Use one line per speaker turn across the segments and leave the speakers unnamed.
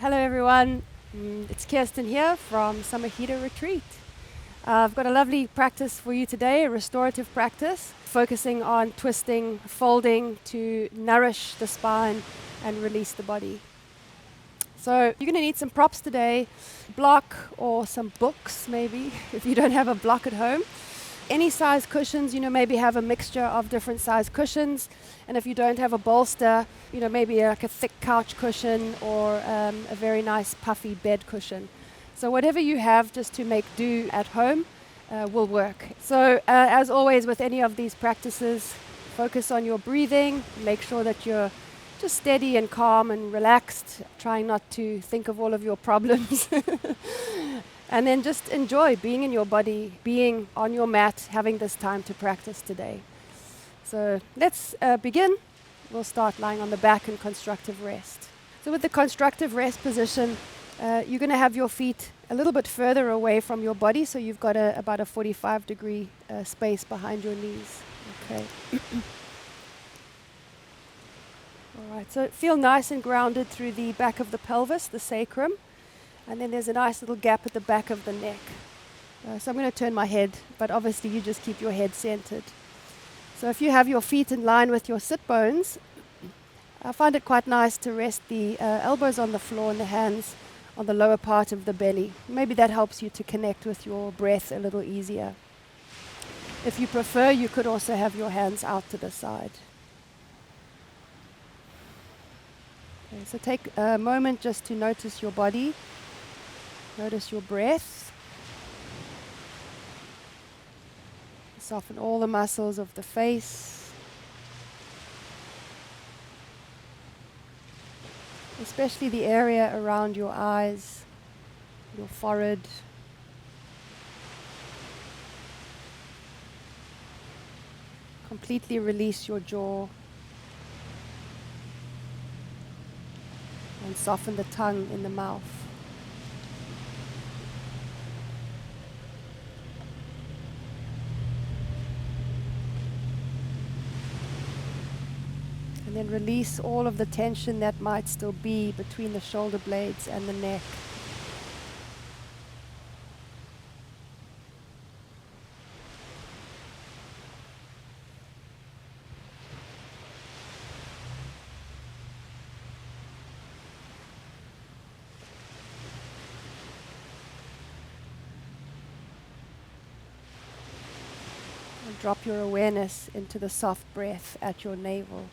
Hello everyone, it's Kirsten here from Samahita Retreat. I've got a lovely practice for you today, a restorative practice, focusing on twisting, folding to nourish the spine and release the body. So you're going to need some props today, block or some books maybe, if you don't have a block at home. Any size cushions, maybe have a mixture of different size cushions. And if you don't have a bolster, maybe like a thick couch cushion or a very nice puffy bed cushion. So whatever you have just to make do at home will work. So as always with any of these practices, focus on your breathing. Make sure that you're just steady and calm and relaxed, trying not to think of all of your problems. And then just enjoy being in your body, being on your mat, having this time to practice today. So let's begin. We'll start lying on the back in constructive rest. So with the constructive rest position, you're going to have your feet a little bit further away from your body, so you've got about a 45-degree space behind your knees. Okay. All right, so feel nice and grounded through the back of the pelvis, the sacrum. And then there's a nice little gap at the back of the neck. So I'm going to turn my head, but obviously you just keep your head centered. So if you have your feet in line with your sit bones, I find it quite nice to rest the elbows on the floor and the hands on the lower part of the belly. Maybe that helps you to connect with your breath a little easier. If you prefer, you could also have your hands out to the side. Okay, so take a moment just to notice your body. Notice your breath. Soften all the muscles of the face, especially the area around your eyes, your forehead. Completely release your jaw and soften the tongue in the mouth. And then release all of the tension that might still be between the shoulder blades and the neck. And drop your awareness into the soft breath at your navel.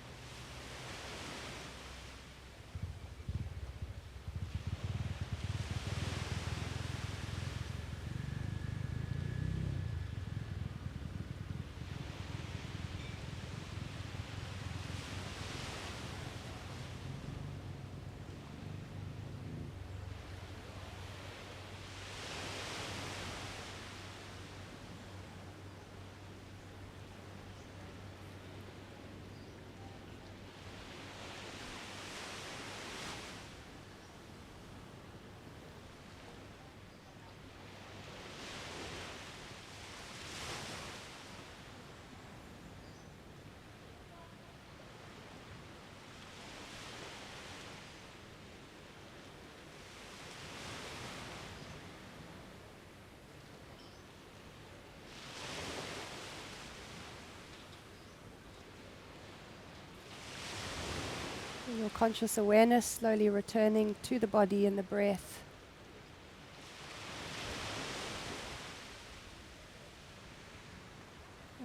Your conscious awareness slowly returning to the body and the breath.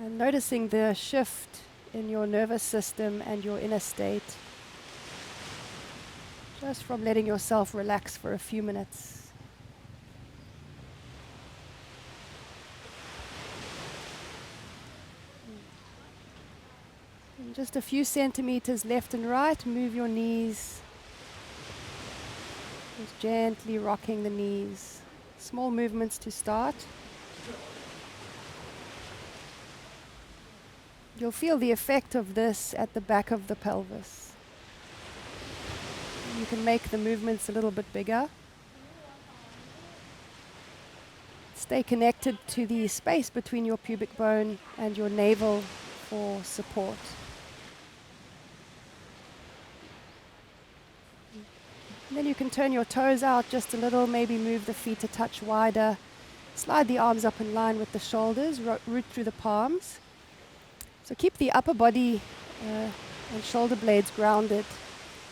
And noticing the shift in your nervous system and your inner state. Just from letting yourself relax for a few minutes. Just a few centimeters left and right, move your knees. Just gently rocking the knees. Small movements to start. You'll feel the effect of this at the back of the pelvis. You can make the movements a little bit bigger. Stay connected to the space between your pubic bone and your navel for support. And then you can turn your toes out just a little, maybe move the feet a touch wider. Slide the arms up in line with the shoulders, root through the palms. So keep the upper body and shoulder blades grounded.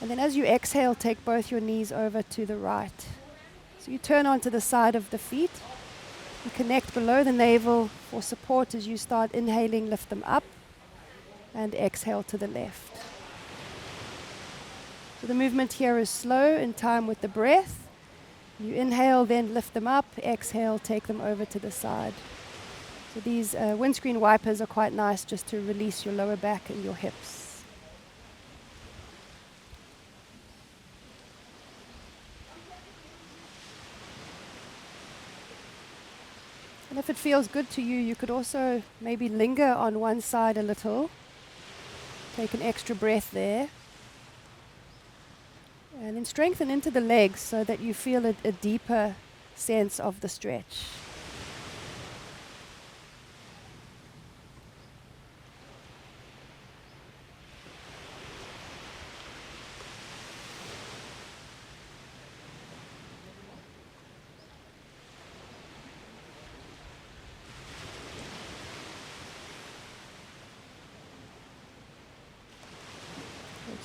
And then as you exhale, take both your knees over to the right. So you turn onto the side of the feet. You connect below the navel for support as you start inhaling, lift them up, and exhale to the left. So the movement here is slow in time with the breath. You inhale, then lift them up, exhale, take them over to the side. So these windscreen wipers are quite nice just to release your lower back and your hips. And if it feels good to you, you could also maybe linger on one side a little. Take an extra breath there. And then strengthen into the legs so that you feel a deeper sense of the stretch.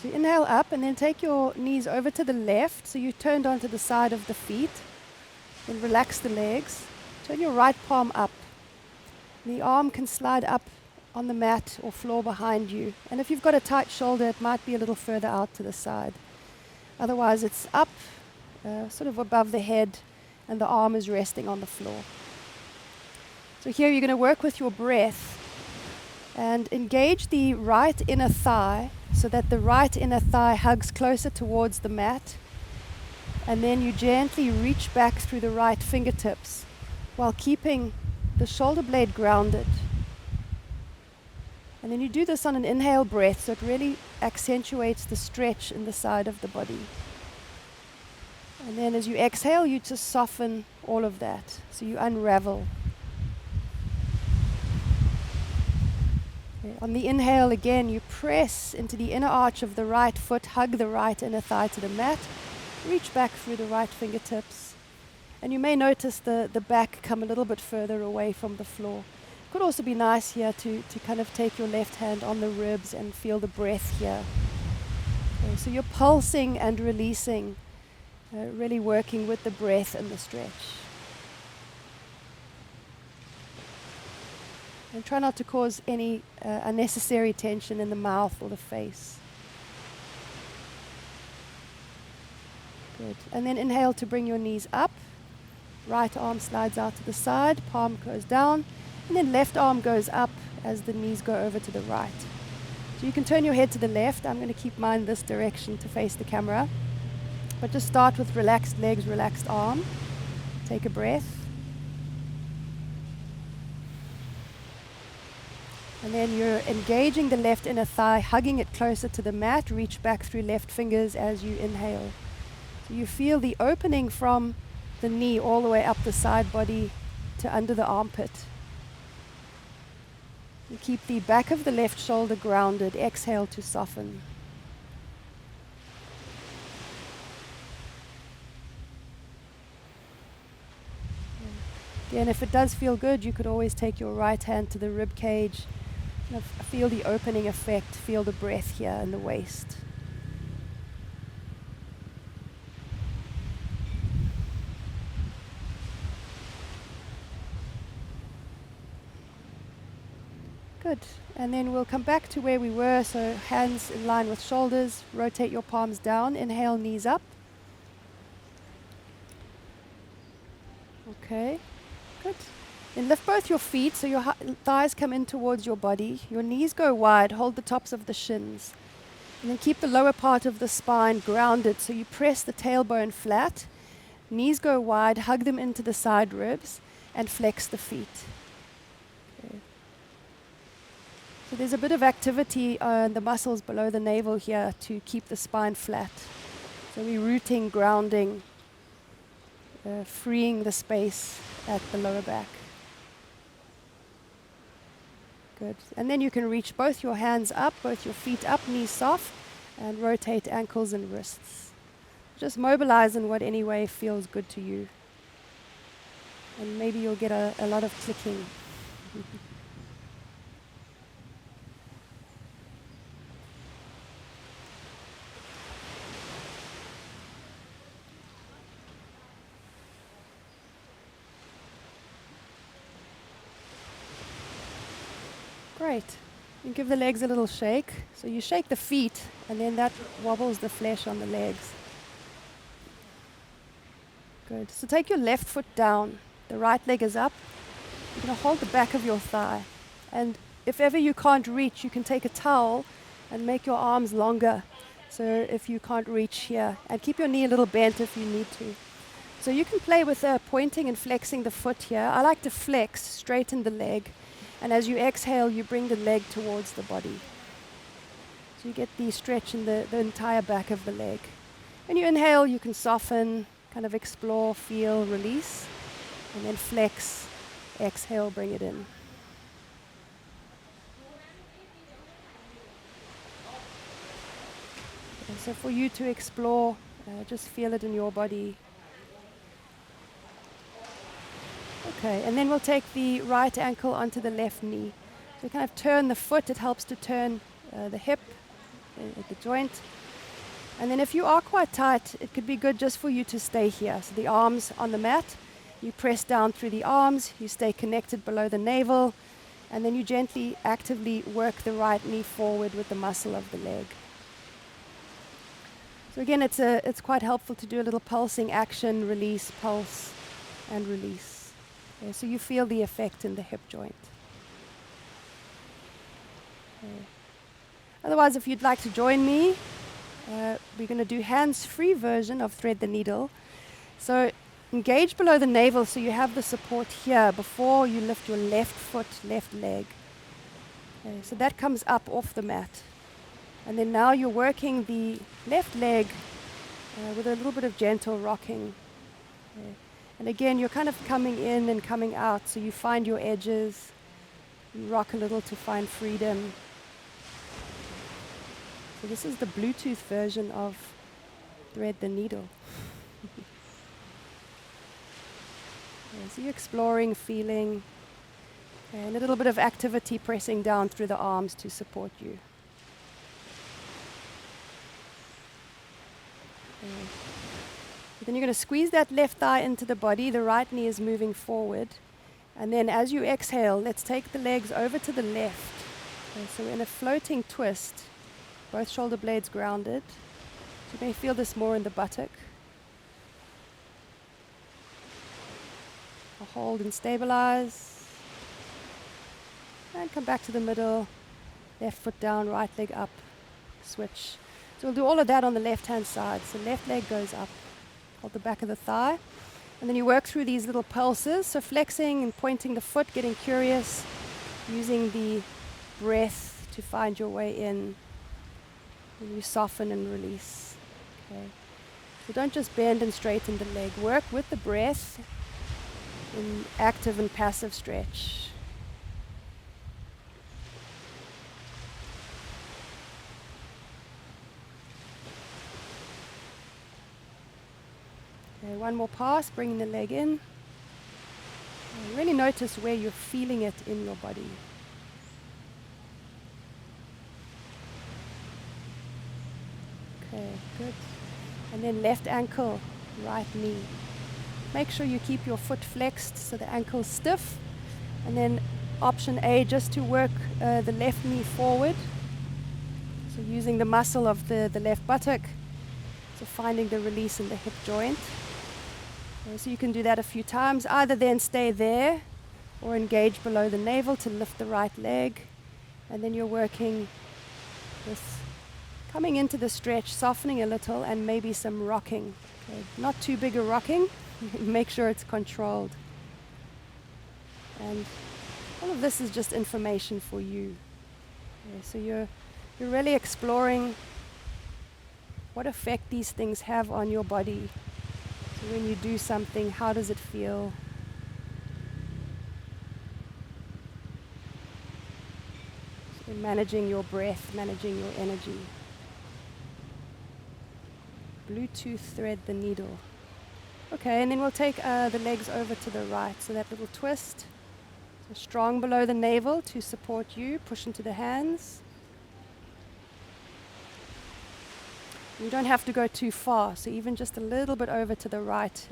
So inhale up and then take your knees over to the left. So you turned onto the side of the feet. Then relax the legs. Turn your right palm up. The arm can slide up on the mat or floor behind you. And if you've got a tight shoulder, it might be a little further out to the side. Otherwise, it's up, sort of above the head, and the arm is resting on the floor. So here you're going to work with your breath and engage the right inner thigh so that the right inner thigh hugs closer towards the mat. And then you gently reach back through the right fingertips while keeping the shoulder blade grounded. And then you do this on an inhale breath, so it really accentuates the stretch in the side of the body. And then as you exhale, you just soften all of that. So you unravel. Okay. On the inhale again, you press into the inner arch of the right foot, hug the right inner thigh to the mat, reach back through the right fingertips. And you may notice the back come a little bit further away from the floor. Could also be nice here to kind of take your left hand on the ribs and feel the breath here. Okay, so you're pulsing and releasing, really working with the breath and the stretch. And try not to cause any unnecessary tension in the mouth or the face. Good. And then inhale to bring your knees up. Right arm slides out to the side, palm goes down, and then left arm goes up as the knees go over to the right. So you can turn your head to the left. I'm going to keep mine this direction to face the camera. But just start with relaxed legs, relaxed arm. Take a breath. And then you're engaging the left inner thigh, hugging it closer to the mat. Reach back through left fingers as you inhale. So you feel the opening from the knee all the way up the side body to under the armpit. You keep the back of the left shoulder grounded. Exhale to soften. Again, if it does feel good, you could always take your right hand to the rib cage. Feel the opening effect, feel the breath here in the waist. Good. And then we'll come back to where we were, so hands in line with shoulders, rotate your palms down, inhale, knees up. Okay, good. Then lift both your feet so your thighs come in towards your body. Your knees go wide, hold the tops of the shins. And then keep the lower part of the spine grounded. So you press the tailbone flat, knees go wide, hug them into the side ribs, and flex the feet. Okay. So there's a bit of activity on the muscles below the navel here to keep the spine flat. So we're rooting, grounding, freeing the space at the lower back. Good. And then you can reach both your hands up, both your feet up, knees soft, and rotate ankles and wrists. Just mobilize in what any way feels good to you. And maybe you'll get a lot of clicking. Great. You give the legs a little shake. So you shake the feet, and then that wobbles the flesh on the legs. Good. So take your left foot down. The right leg is up. You're going to hold the back of your thigh. And if ever you can't reach, you can take a towel and make your arms longer. So if you can't reach here, and keep your knee a little bent if you need to. So you can play with pointing and flexing the foot here. I like to flex, straighten the leg. And as you exhale, you bring the leg towards the body. So you get the stretch in the entire back of the leg. When you inhale, you can soften, kind of explore, feel, release. And then flex, exhale, bring it in. And so for you to explore, just feel it in your body. Okay, and then we'll take the right ankle onto the left knee. So kind of turn the foot, it helps to turn the hip at the joint. And then if you are quite tight, it could be good just for you to stay here. So the arms on the mat, you press down through the arms, you stay connected below the navel, and then you gently, actively work the right knee forward with the muscle of the leg. So again, it's quite helpful to do a little pulsing action, release, pulse, and release. Okay, so you feel the effect in the hip joint. Okay. Otherwise, if you'd like to join me, we're going to do hands-free version of thread the needle. So engage below the navel so you have the support here before you lift your left foot, left leg. Okay, so that comes up off the mat. And then now you're working the left leg with a little bit of gentle rocking. Okay. And again, you're kind of coming in and coming out, so you find your edges, you rock a little to find freedom. So this is the Bluetooth version of thread the needle. So you're exploring, feeling, and a little bit of activity pressing down through the arms to support you. Then you're going to squeeze that left thigh into the body. The right knee is moving forward. And then as you exhale, let's take the legs over to the left. Okay, so in a floating twist, both shoulder blades grounded. So you may feel this more in the buttock. I'll hold and stabilize. And come back to the middle. Left foot down, right leg up. Switch. So we'll do all of that on the left-hand side. So left leg goes up. Hold the back of the thigh. And then you work through these little pulses. So flexing and pointing the foot, getting curious, using the breath to find your way in. And you soften and release. Okay. So don't just bend and straighten the leg. Work with the breath in active and passive stretch. Okay, one more pass, bringing the leg in. And really notice where you're feeling it in your body. Okay, good. And then left ankle, right knee. Make sure you keep your foot flexed so the ankle's stiff. And then option A, just to work the left knee forward. So using the muscle of the left buttock. So finding the release in the hip joint. So you can do that a few times. Either then stay there or engage below the navel to lift the right leg. And then you're working with coming into the stretch, softening a little, and maybe some rocking. Okay. Not too big a rocking. Make sure it's controlled. And all of this is just information for you. Okay, so you're really exploring what effect these things have on your body. So when you do something, how does it feel? So managing your breath, managing your energy. Bluetooth thread the needle. Okay, and then we'll take the legs over to the right. So that little twist. So strong below the navel to support you. Push into the hands. You don't have to go too far, so even just a little bit over to the right.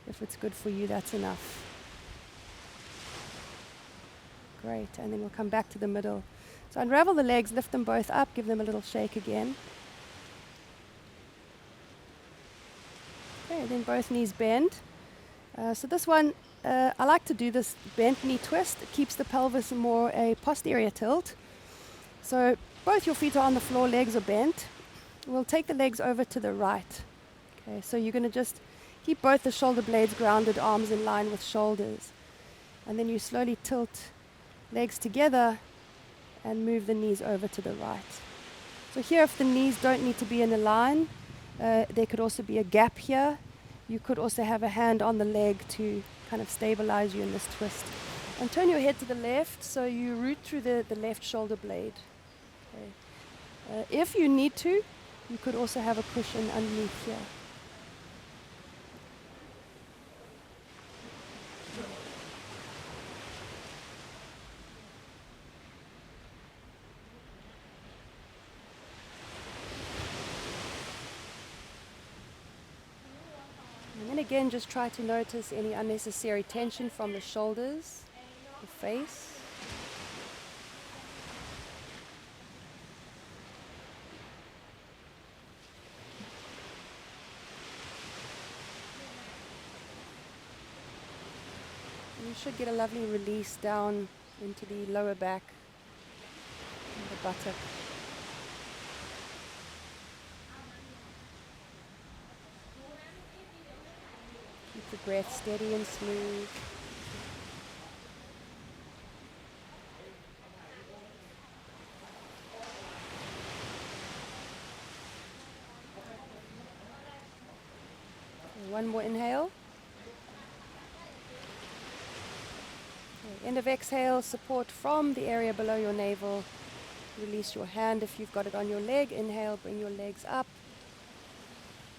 If it's good for you, that's enough. Great, and then we'll come back to the middle. So unravel the legs, lift them both up, give them a little shake again. Okay, then both knees bend. So this one, I like to do this bent knee twist. It keeps the pelvis more a posterior tilt. So both your feet are on the floor, legs are bent. We'll take the legs over to the right. Okay, so you're going to just keep both the shoulder blades grounded, arms in line with shoulders. And then you slowly tilt legs together and move the knees over to the right. So here, if the knees don't need to be in a line, there could also be a gap here. You could also have a hand on the leg to kind of stabilize you in this twist. And turn your head to the left so you root through the left shoulder blade. Okay. If you need to, you could also have a cushion underneath here. And then again, just try to notice any unnecessary tension from the shoulders, the face. You should get a lovely release down into the lower back and the buttock. Keep the breath steady and smooth. Okay, one more inhale. End of exhale, support from the area below your navel. Release your hand if you've got it on your leg. Inhale, bring your legs up.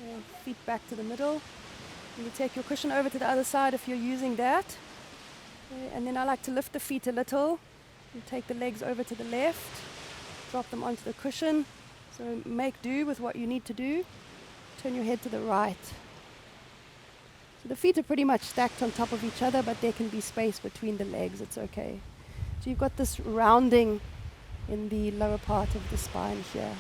And feet back to the middle. You take your cushion over to the other side if you're using that. Okay, and then I like to lift the feet a little. You take the legs over to the left. Drop them onto the cushion. So make do with what you need to do. Turn your head to the right. The feet are pretty much stacked on top of each other, but there can be space between the legs. It's okay. So you've got this rounding in the lower part of the spine here.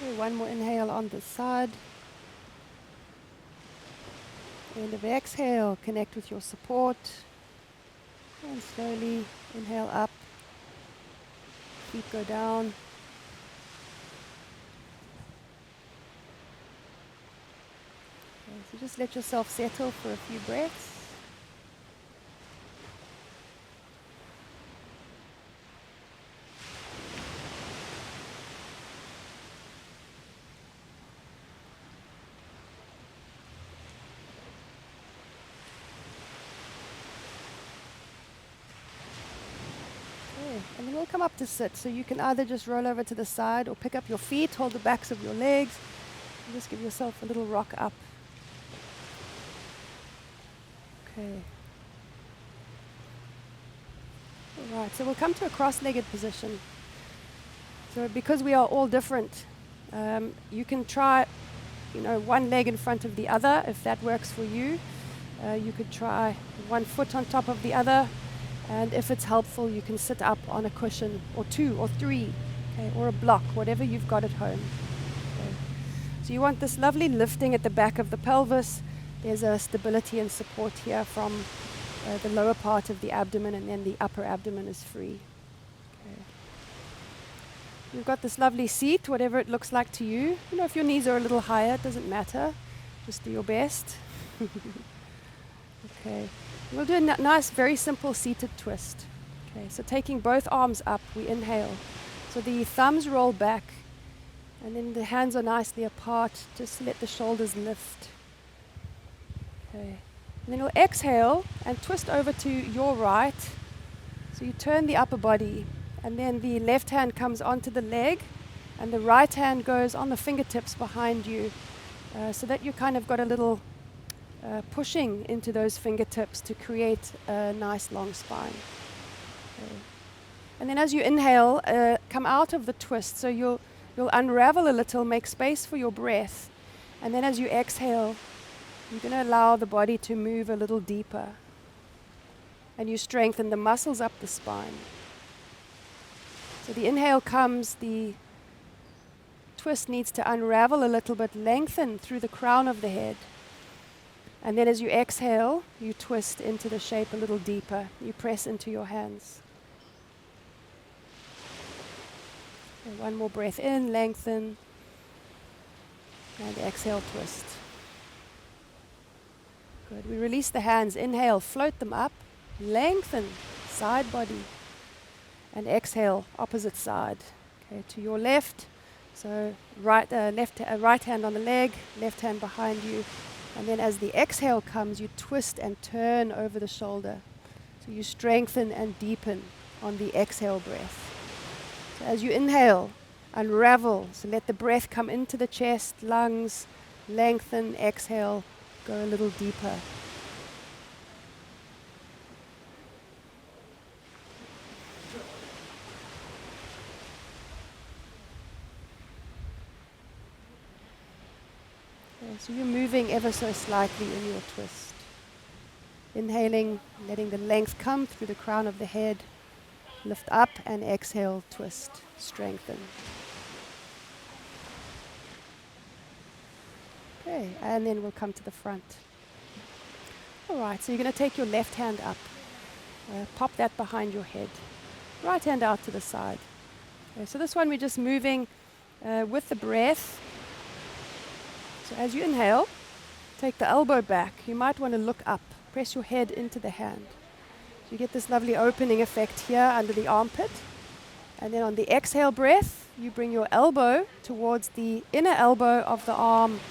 Okay, one more inhale on the side. End of exhale, connect with your support. And slowly inhale up. Feet go down. Okay, so just let yourself settle for a few breaths. And then we'll come up to sit. So you can either just roll over to the side or pick up your feet, hold the backs of your legs, and just give yourself a little rock up. Okay. All right, so we'll come to a cross-legged position. So because we are all different, you can try, one leg in front of the other if that works for you. You could try one foot on top of the other. And if it's helpful, you can sit up on a cushion or two or three. okay, or a block, whatever you've got at home. Okay. So you want this lovely lifting at the back of the pelvis. There's a stability and support here from the lower part of the abdomen, and then the upper abdomen is free. Okay. You've got this lovely seat, whatever it looks like to you. You know, if your knees are a little higher, it doesn't matter. Just do your best. Okay. We'll do a nice, very simple seated twist. Okay, so taking both arms up, we inhale. So the thumbs roll back, and then the hands are nicely apart. Just let the shoulders lift. Okay. And then you'll exhale and twist over to your right. So you turn the upper body, and then the left hand comes onto the leg, and the right hand goes on the fingertips behind you, so that you kind of got a little pushing into those fingertips to create a nice long spine. Okay. And then as you inhale, come out of the twist. So you'll unravel a little, make space for your breath. And then as you exhale, you're going to allow the body to move a little deeper. And you strengthen the muscles up the spine. So the inhale comes, the twist needs to unravel a little bit, lengthen through the crown of the head. And then as you exhale, you twist into the shape a little deeper. You press into your hands. Okay, one more breath in, lengthen. And exhale, twist. Good. We release the hands. Inhale, float them up. Lengthen, side body. And exhale, opposite side. Okay, to your left. So right hand on the leg, left hand behind you. And then as the exhale comes, you twist and turn over the shoulder. So you strengthen and deepen on the exhale breath. So as you inhale, unravel. So let the breath come into the chest, lungs, lengthen, exhale, go a little deeper. Okay, so you're moving ever so slightly in your twist. Inhaling, letting the length come through the crown of the head. Lift up and exhale, twist, strengthen. Okay, and then we'll come to the front. All right, so you're going to take your left hand up. Pop that behind your head. Right hand out to the side. Okay, so this one we're just moving with the breath. So as you inhale, take the elbow back. You might want to look up. Press your head into the hand. You get this lovely opening effect here under the armpit. And then on the exhale breath, you bring your elbow towards the inner elbow of the arm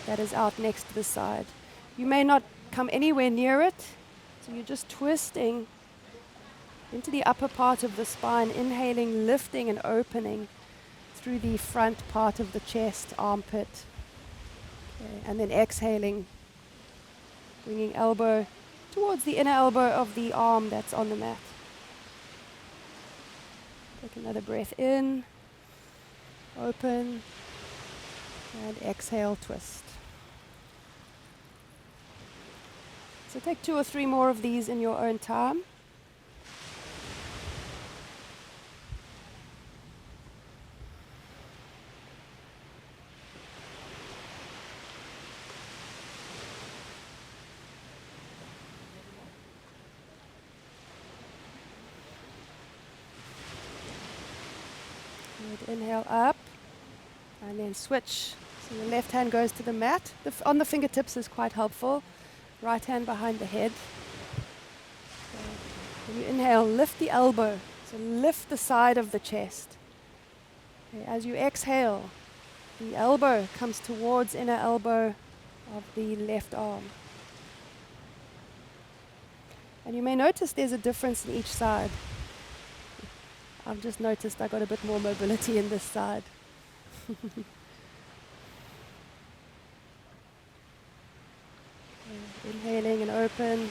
that is out next to the side. You may not come anywhere near it, so you're just twisting into the upper part of the spine, inhaling, lifting and opening through the front part of the chest, armpit. Okay, and then exhaling, bringing elbow towards the inner elbow of the arm that's on the mat. Take another breath in, open, and exhale, twist. So take 2 or 3 more of these in your own time. Good. Inhale up, and then switch. So the left hand goes to the mat. On the fingertips is quite helpful. Right hand behind the head. Okay. When you inhale, lift the elbow. So lift the side of the chest. Okay. As you exhale, the elbow comes towards inner elbow of the left arm. And you may notice there's a difference in each side. I've just noticed I got a bit more mobility in this side. Inhaling and open.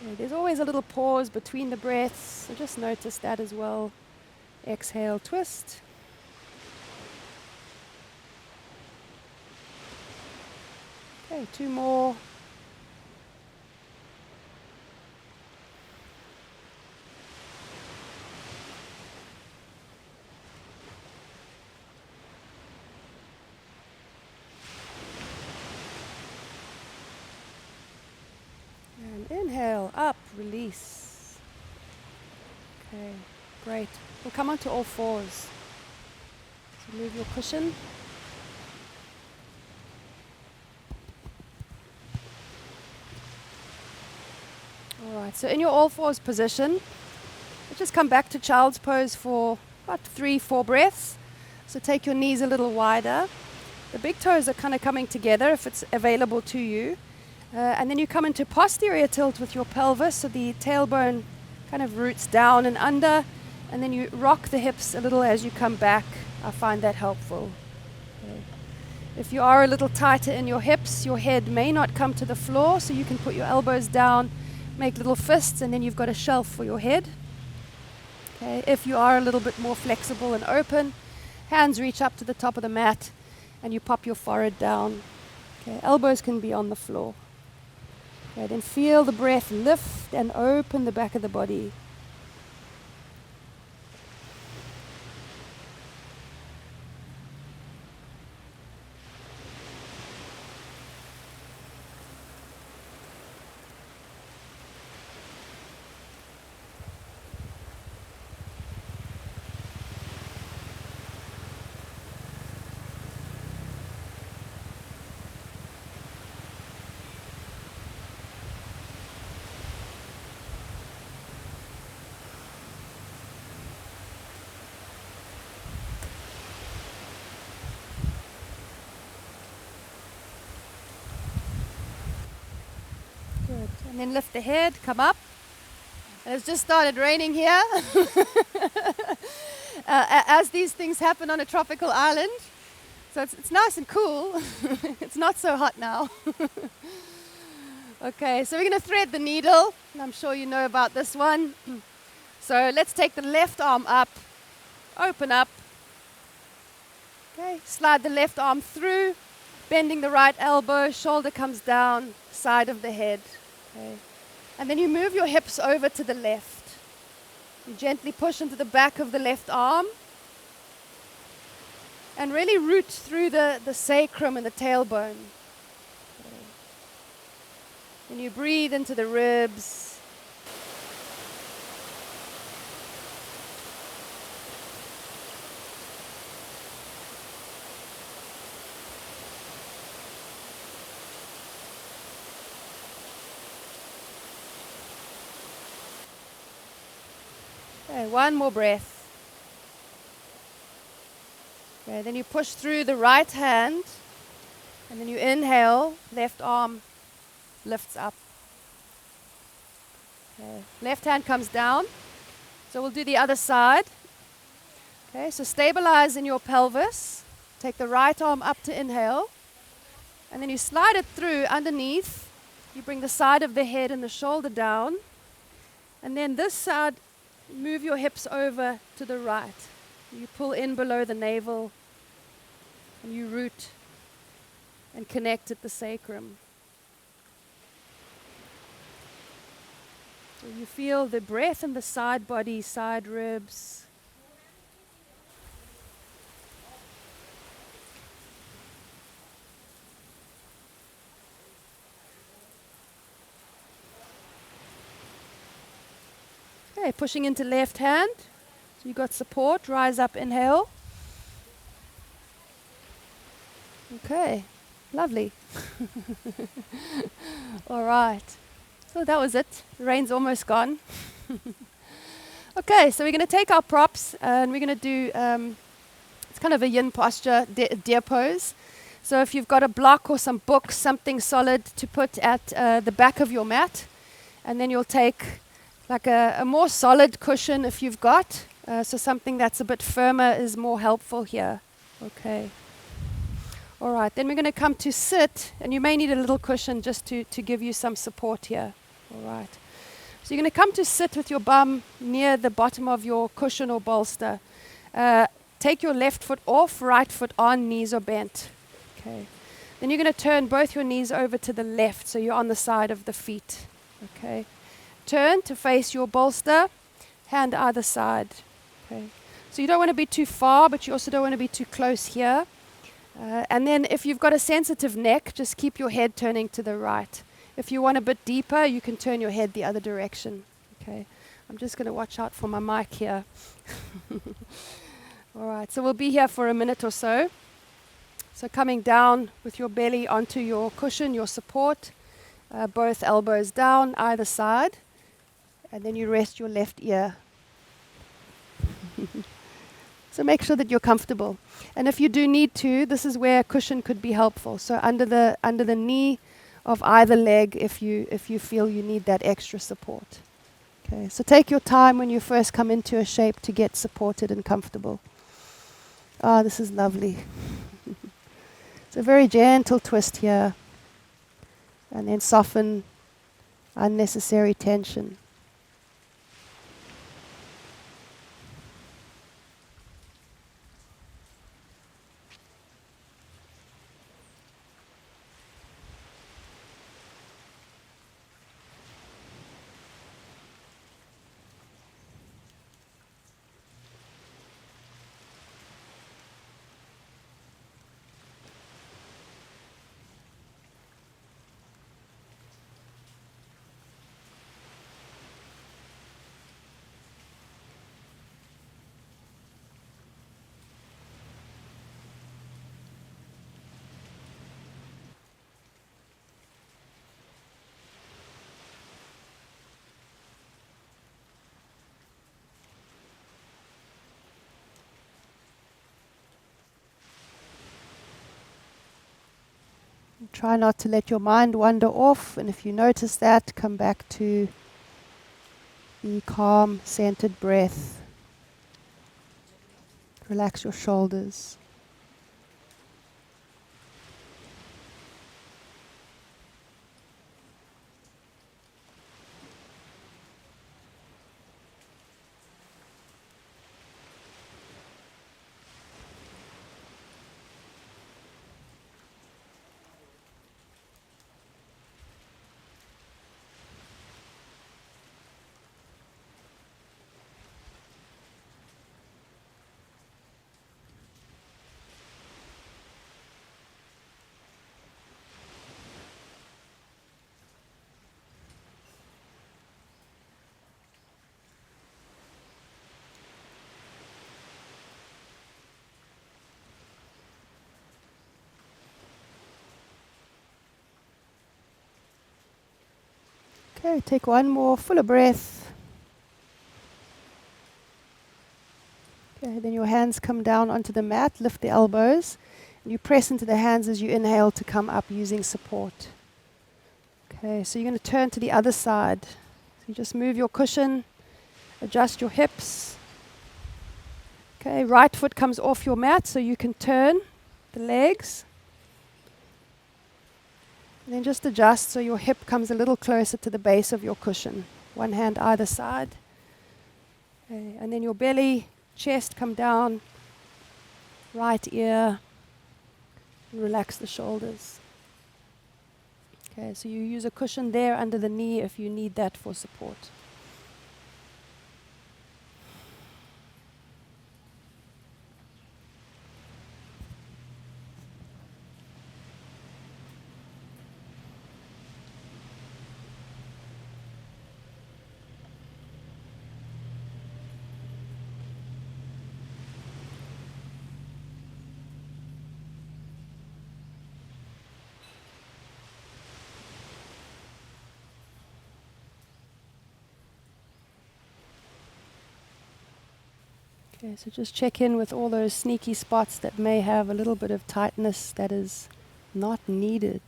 Okay, there's always a little pause between the breaths, so just notice that as well. Exhale, twist. Okay, 2 more. Inhale, up, release. Okay, great. We'll come onto all fours. So move your cushion. All right, so in your all fours position, just come back to child's pose for about 3-4 breaths. So take your knees a little wider. The big toes are kind of coming together if it's available to you. And then you come into posterior tilt with your pelvis, so the tailbone kind of roots down and under, and then you rock the hips a little as you come back. I find that helpful. Okay. If you are a little tighter in your hips, your head may not come to the floor, so you can put your elbows down, make little fists, and then you've got a shelf for your head. Okay. If you are a little bit more flexible and open, hands reach up to the top of the mat, and you pop your forehead down. Okay. Elbows can be on the floor. Okay, then feel the breath lift and open the back of the body. Good. And then lift the head, come up. And it's just started raining here. As these things happen on a tropical island. So it's nice and cool. It's not so hot now. Okay, so we're going to thread the needle. And I'm sure you know about this one. So let's take the left arm up, open up. Okay, slide the left arm through, bending the right elbow, shoulder comes down, side of the head. Okay. And then you move your hips over to the left. You gently push into the back of the left arm and really root through the sacrum and the tailbone. Okay. And you breathe into the ribs. Okay, one more breath. Okay, then you push through the right hand, and then you inhale, left arm lifts up. Okay, left hand comes down. So we'll do the other side. Okay, so stabilize in your pelvis. Take the right arm up to inhale, and then you slide it through underneath. You bring the side of the head and the shoulder down, and then this side, move your hips over to the right. You pull in below the navel and you root and connect at the sacrum. So you feel the breath in the side body, side ribs. Okay, pushing into left hand. So you got support, rise up, inhale. Okay, lovely. All right. So that was it. The rain's almost gone. Okay, so we're going to take our props and we're going to do, it's kind of a yin posture, deer pose. So if you've got a block or some books, something solid to put at the back of your mat, and then you'll take like a more solid cushion if you've got. So something that's a bit firmer is more helpful here. Okay. All right, then we're going to come to sit, and you may need a little cushion just to give you some support here. All right. So you're going to come to sit with your bum near the bottom of your cushion or bolster. Take your left foot off, right foot on, knees are bent. Okay. Then you're going to turn both your knees over to the left, so you're on the side of the feet. Okay. Turn to face your bolster, hand either side. Okay. So you don't want to be too far, but you also don't want to be too close here. And then if you've got a sensitive neck, just keep your head turning to the right. If you want a bit deeper, you can turn your head the other direction. Okay, I'm just going to watch out for my mic here. All right, so we'll be here for a minute or so. So coming down with your belly onto your cushion, your support, both elbows down either side, and then you rest your left ear. So make sure that you're comfortable. And if you do need to, this is where a cushion could be helpful. So under the knee of either leg, if you feel you need that extra support. Okay, so take your time when you first come into a shape to get supported and comfortable. Ah, this is lovely. It's a very gentle twist here. And then soften unnecessary tension. Try not to let your mind wander off, and if you notice that, come back to the calm, centered breath. Relax your shoulders. Okay, take one more fuller breath. Okay, then your hands come down onto the mat, lift the elbows, and you press into the hands as you inhale to come up using support. Okay, so you're going to turn to the other side. So you just move your cushion, adjust your hips. Okay, right foot comes off your mat so you can turn the legs. And then just adjust so your hip comes a little closer to the base of your cushion. One hand either side. Okay, and then your belly, chest come down, right ear, and relax the shoulders. Okay, so you use a cushion there under the knee if you need that for support. Okay, so just check in with all those sneaky spots that may have a little bit of tightness that is not needed.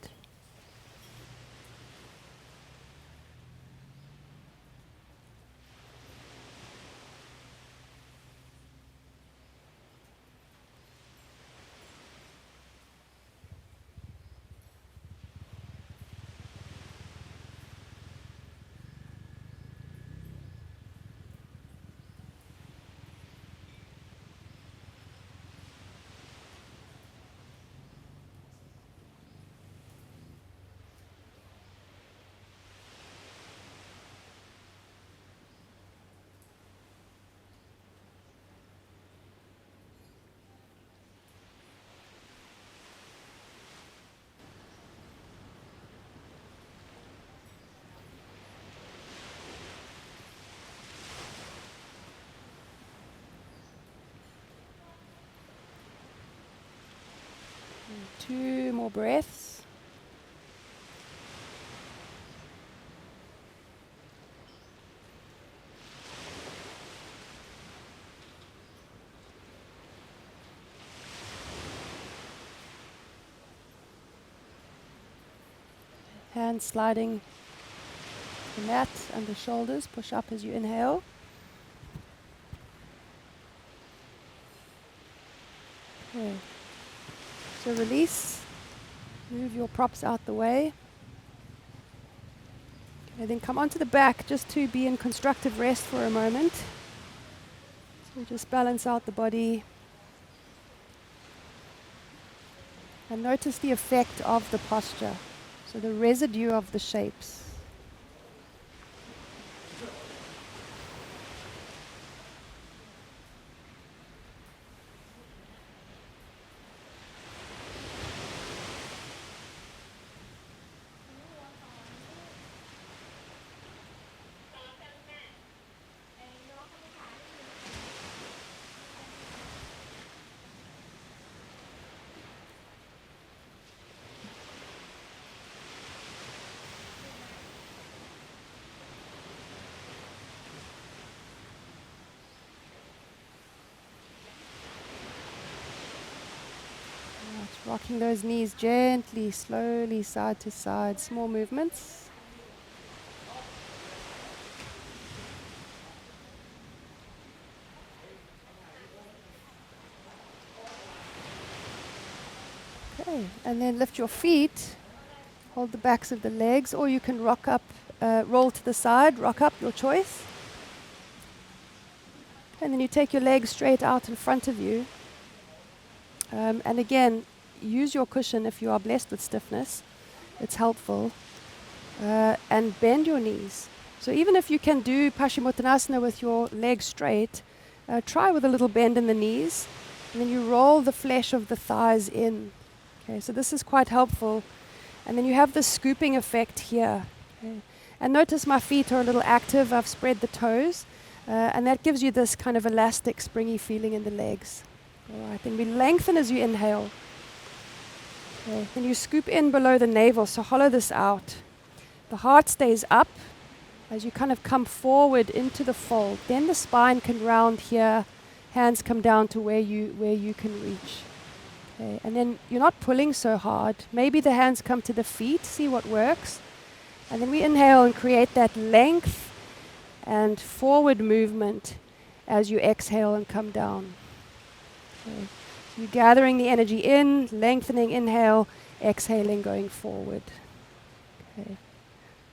2 more breaths. Hands sliding the mat and the shoulders. Push up as you inhale. Okay. So release. Move your props out the way. Okay, then come onto the back just to be in constructive rest for a moment. So just balance out the body. And notice the effect of the posture. So the residue of the shapes. Rocking those knees gently, slowly, side to side, small movements. Okay, and then lift your feet, hold the backs of the legs, or you can rock up, roll to the side, rock up, your choice. And then you take your legs straight out in front of you. And again, use your cushion if you are blessed with stiffness. It's helpful. And bend your knees. So even if you can do Paschimottanasana with your legs straight, try with a little bend in the knees. And then you roll the flesh of the thighs in. Okay, so this is quite helpful. And then you have the scooping effect here. Okay. And notice my feet are a little active. I've spread the toes. And that gives you this kind of elastic, springy feeling in the legs. All right, then we lengthen as you inhale. Okay. Then you scoop in below the navel, so hollow this out. The heart stays up as you kind of come forward into the fold. Then the spine can round here, hands come down to where you can reach. Okay. And then you're not pulling so hard. Maybe the hands come to the feet, see what works. And then we inhale and create that length and forward movement as you exhale and come down. Okay. So you're gathering the energy in, lengthening, inhale, exhaling, going forward. Okay.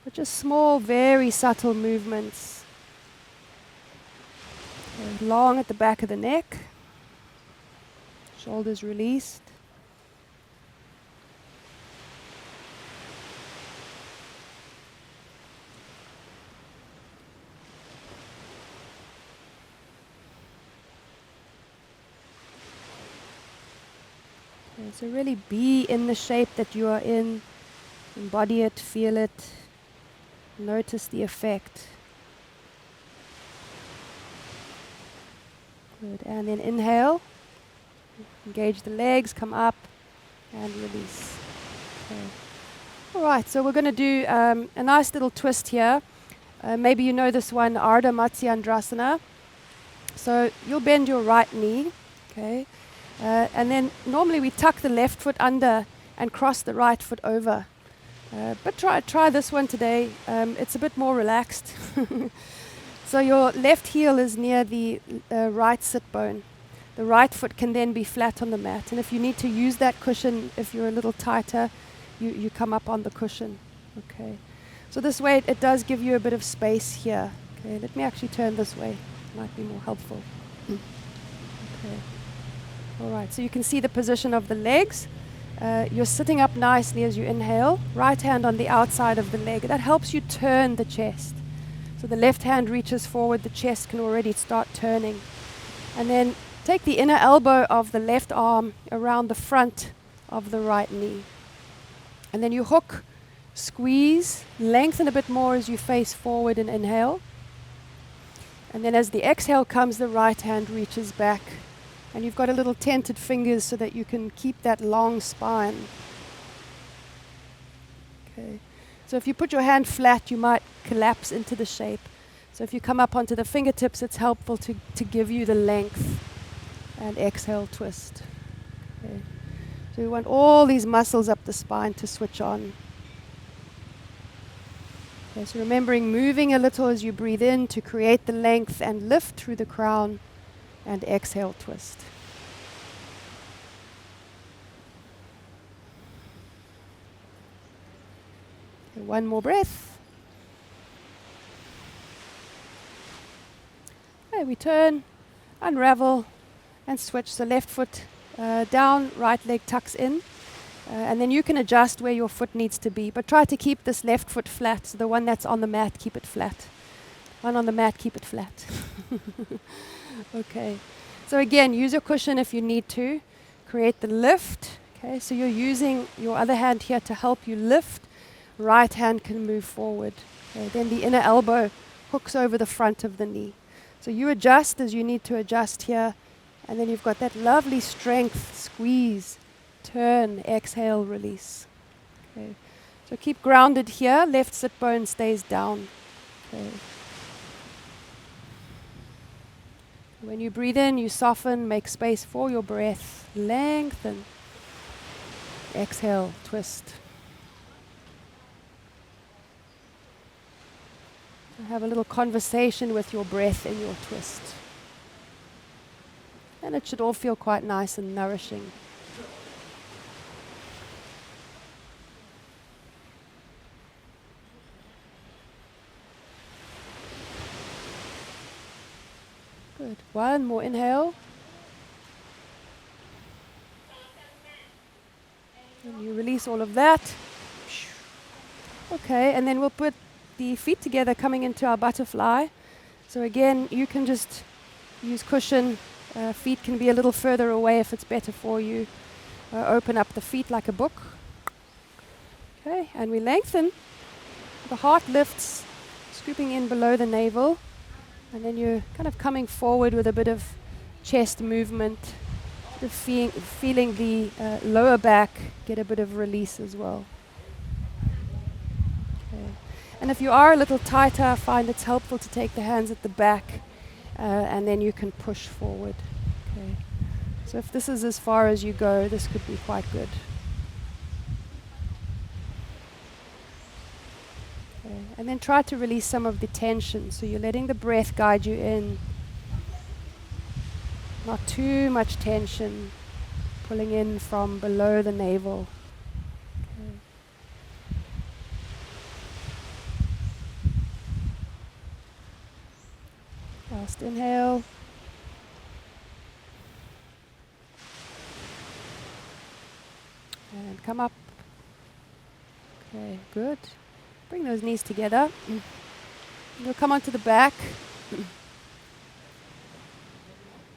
But just small, very subtle movements. Okay. Long at the back of the neck, shoulders released. Okay, so really be in the shape that you are in. Embody it, feel it, notice the effect. Good, and then inhale. Engage the legs, come up, and release. Okay. All right, so we're going to do a nice little twist here. Maybe you know this one, Ardha Matsyendrasana. So you'll bend your right knee, okay? And then normally we tuck the left foot under and cross the right foot over. But try this one today. It's a bit more relaxed. So your left heel is near the right sit bone. The right foot can then be flat on the mat. And if you need to use that cushion, if you're a little tighter, you come up on the cushion. Okay. So this way it does give you a bit of space here. Okay. Let me actually turn this way. It might be more helpful. Okay. All right. So you can see the position of the legs. You're sitting up nicely as you inhale. Right hand on the outside of the leg. That helps you turn the chest. So the left hand reaches forward. The chest can already start turning. And then take the inner elbow of the left arm around the front of the right knee. And then you hook, squeeze, lengthen a bit more as you face forward and inhale. And then as the exhale comes, the right hand reaches back And you've got a little tented fingers so that you can keep that long spine. Okay. So if you put your hand flat, you might collapse into the shape. So if you come up onto the fingertips, it's helpful to give you the length. And exhale, twist. Okay. So we want all these muscles up the spine to switch on. Okay, so remembering moving a little as you breathe in to create the length and lift through the crown, and exhale, twist. Okay, one more breath. Okay, we turn, unravel, and switch. So left foot down, right leg tucks in. And then you can adjust where your foot needs to be. But try to keep this left foot flat. So the one that's on the mat, keep it flat. One on the mat, keep it flat. Okay. So again, use your cushion if you need to. Create the lift. Okay. So you're using your other hand here to help you lift. Right hand can move forward. Okay. Then the inner elbow hooks over the front of the knee. So you adjust as you need to adjust here. And then you've got that lovely strength, squeeze. Turn, exhale, release. Okay. So keep grounded here. Left sit bone stays down. Okay. When you breathe in, you soften, make space for your breath. Lengthen. Exhale, twist. Have a little conversation with your breath in your twist. And it should all feel quite nice and nourishing. Good. One more inhale. And you release all of that. Okay, and then we'll put the feet together coming into our butterfly. So again, you can just use cushion. Feet can be a little further away if it's better for you. Open up the feet like a book. Okay, and we lengthen. The heart lifts, scooping in below the navel. And then you're kind of coming forward with a bit of chest movement, feeling the lower back get a bit of release as well. Okay. And if you are a little tighter, I find it's helpful to take the hands at the back and then you can push forward. Okay. So if this is as far as you go, this could be quite good. And then try to release some of the tension. So you're letting the breath guide you in. Not too much tension. Pulling in from below the navel. Okay. Last inhale. And come up. Okay, good. Bring those knees together. You'll come onto the back.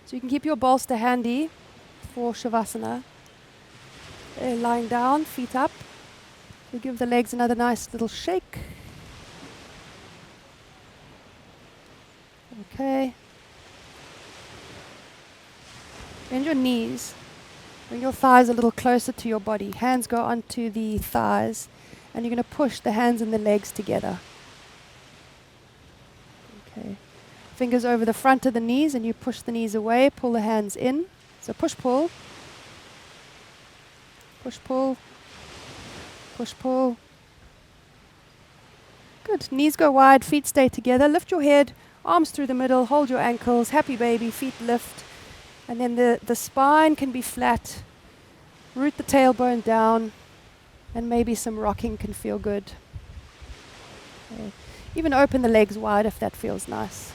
So you can keep your bolster handy for Savasana. Lying down, feet up. You give the legs another nice little shake. Okay. Bend your knees. Bring your thighs a little closer to your body. Hands go onto the thighs. And you're going to push the hands and the legs together. Okay. Fingers over the front of the knees and you push the knees away, pull the hands in. So push, pull. Push, pull. Push, pull. Good. Knees go wide, feet stay together. Lift your head, arms through the middle, hold your ankles. Happy baby, feet lift. And then the spine can be flat. Root the tailbone down. And maybe some rocking can feel good. Okay. Even open the legs wide if that feels nice.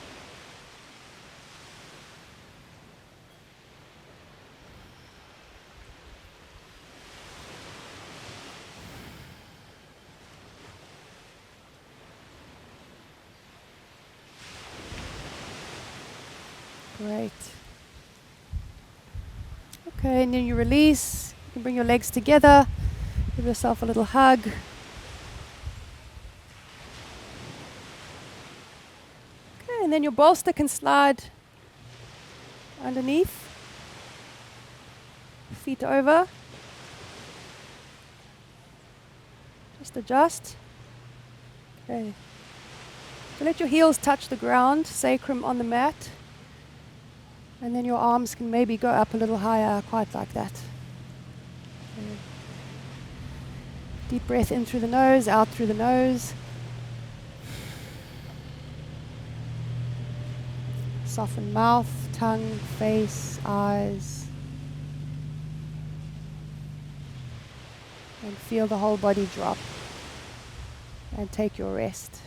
Great. Okay, and then you release. You can bring your legs together. Give yourself a little hug. Okay, and then your bolster can slide underneath. feet over. Just adjust. Okay. So let your heels touch the ground, sacrum on the mat. And then your arms can maybe go up a little higher, quite like that. Okay. Deep breath in through the nose, out through the nose. Soften mouth, tongue, face, eyes. And feel the whole body drop. And take your rest.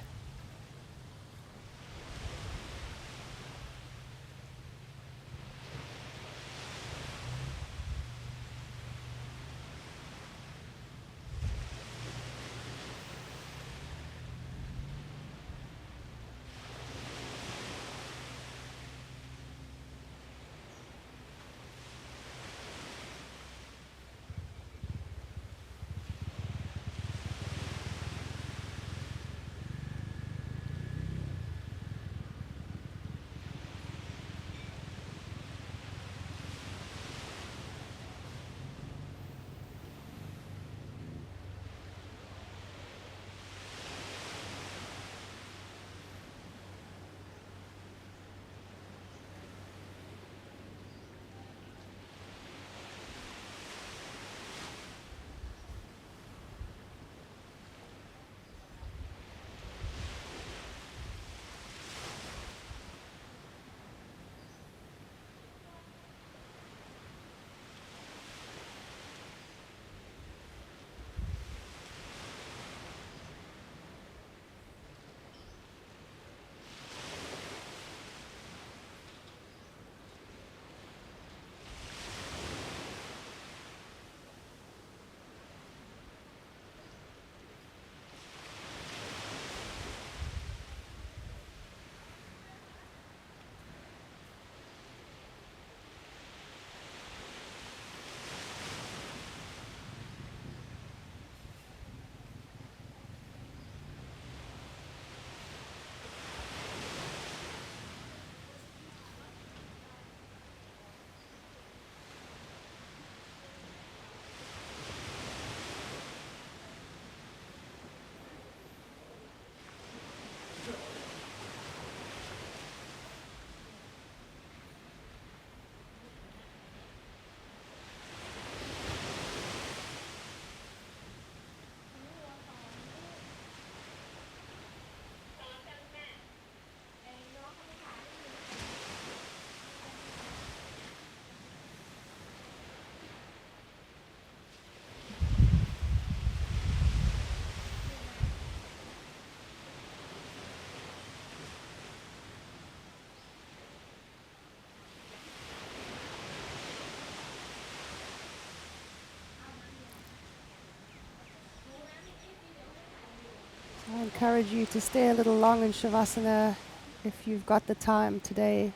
I encourage you to stay a little long in Shavasana if you've got the time today.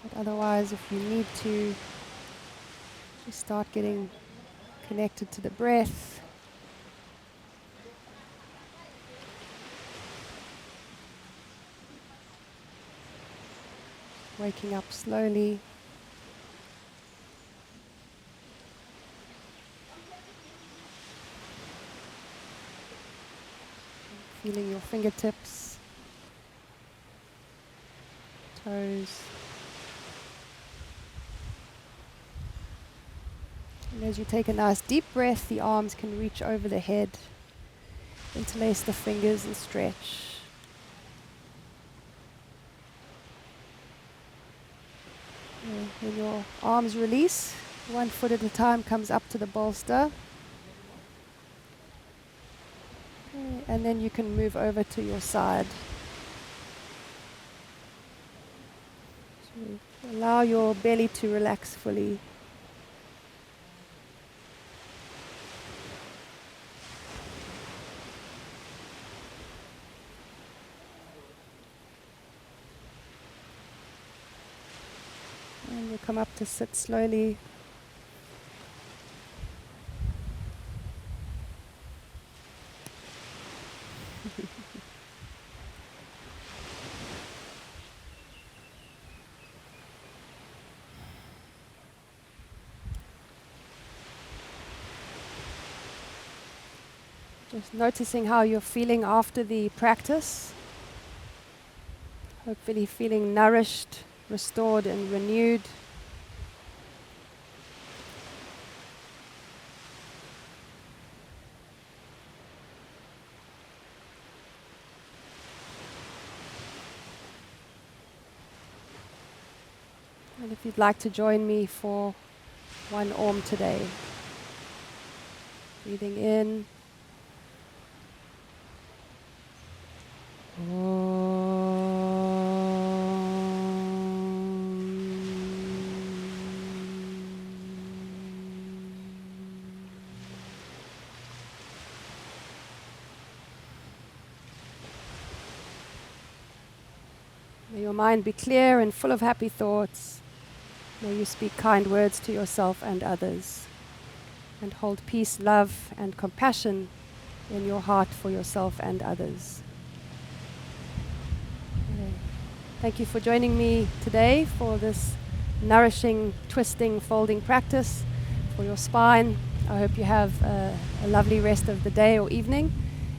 But otherwise, if you need to, just start getting connected to the breath. Waking up slowly. Feeling your fingertips, toes. And as you take a nice deep breath, the arms can reach over the head, interlace the fingers and stretch. When your arms release, one foot at a time comes up to the bolster. And then you can move over to your side. So allow your belly to relax fully. And you come up to sit slowly. Just noticing how you're feeling after the practice. Hopefully feeling nourished, restored and renewed. And if you'd like to join me for one Om today, breathing in. May your mind be clear and full of happy thoughts. May you speak kind words to yourself and others, and hold peace, love, and compassion in your heart for yourself and others. Thank you for joining me today for this nourishing, twisting, folding practice for your spine. I hope you have a lovely rest of the day or evening.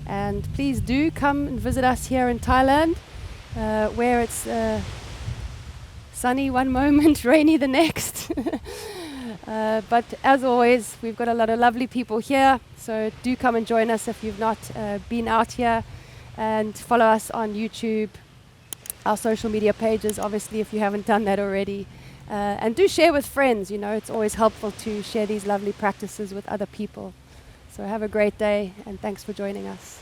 And please do come and visit us here in Thailand, where it's sunny one moment, rainy the next. But as always, we've got a lot of lovely people here, so do come and join us if you've not been out here, and follow us on YouTube, our social media pages, obviously, if you haven't done that already. And do share with friends, you know, it's always helpful to share these lovely practices with other people. So have a great day, and thanks for joining us.